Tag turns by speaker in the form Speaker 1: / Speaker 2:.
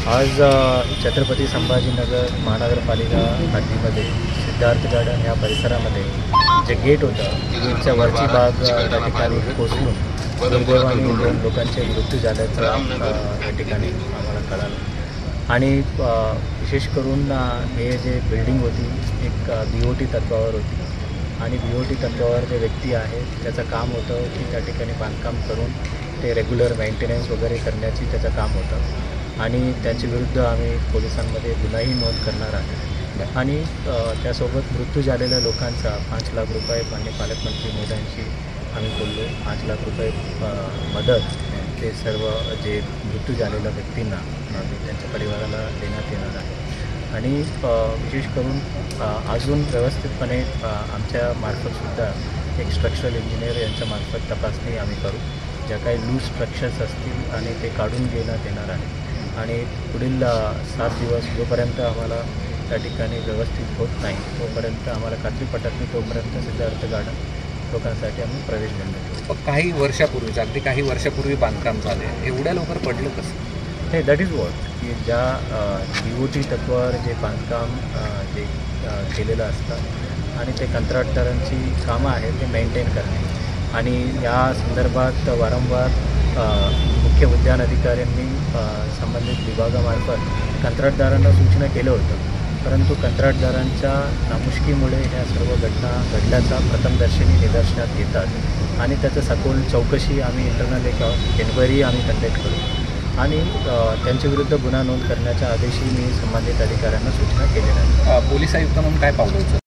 Speaker 1: आज छत्रपती संभाजीनगर महानगरपालिका हद्दीमध्ये सिद्धार्थ गार्डन या परिसरामध्ये जे गेट होतं, गेटच्या वरची बाग त्या ठिकाणी कोसळून दुर्दैवाने 2 लोकांचे मृत्यू झाल्याचं या ठिकाणी आम्हाला कळालं. आणि विशेष करून हे जे बिल्डिंग होती एक BOT तत्त्वावर होती आणि BOT तत्त्वावर जे व्यक्ती आहेत त्याचं काम होतं की त्या ठिकाणी बांधकाम करून ते रेग्युलर मेंटेनन्स वगैरे करण्याची त्याचं काम होतं आणि त्यांच्याविरुद्ध आम्ही पोलिसांमध्ये गुन्हाही नोंद करणार आहे. आणि त्यासोबत मृत्यू झालेल्या लोकांचा 5 लाख रुपये माननीय पालकमंत्री मोदयांशी आम्ही बोललो. 5 लाख रुपये मदत ते सर्व जे मृत्यू झालेल्या व्यक्तींना त्यांच्या परिवाराला देण्यात येणार आहे. आणि विशेष करून अजून व्यवस्थितपणे आमच्या मार्फतसुद्धा एक स्ट्रक्चरल इंजिनियर यांच्यामार्फत तपासणी आम्ही करू. ज्या काही लूज स्ट्रक्चर्स असतील आणि ते काढून घेण्यात येणार आहे. आणि पुढील 7 दिवस जोपर्यंत आम्हाला त्या ठिकाणी व्यवस्थित होत नाही तोपर्यंत आम्हाला खात्री पटत नाही तोपर्यंत सिद्धार्थ गार्डन लोकांसाठी आम्ही प्रवेश बंद करू.
Speaker 2: काही वर्षापूर्वीच अगदी काही वर्षापूर्वी बांधकाम झाले, एवढ्या लवकर पडलं कसं?
Speaker 1: हे दॅट इज वॉट की ज्या BOT तत्त्वावर जे बांधकाम जे केलेलं असतं आणि ते कंत्राटदारांची कामं आहेत ते मेंटेन करणे आणि या संदर्भात वारंवार मुख्य उद्यान अधिकाऱ्यांनी संबंधित विभागामार्फत कंत्राटदारांना सूचना केलं होतं. परंतु कंत्राटदारांच्या नामुष्कीमुळे ह्या सर्व घटना घडल्याचा प्रथमदर्शनी निदर्शनात येतात आणि त्याचं सखोल चौकशी आम्ही इंटरनल एक एन्क्वायरी आम्ही कंडक्ट करू आणि त्यांच्याविरुद्ध गुन्हा नोंद करण्याच्या आदेशही मी संबंधित अधिकाऱ्यांना सूचना केलेल्या आहेत.
Speaker 2: पोलीस आयुक्त म्हणून काय पावलं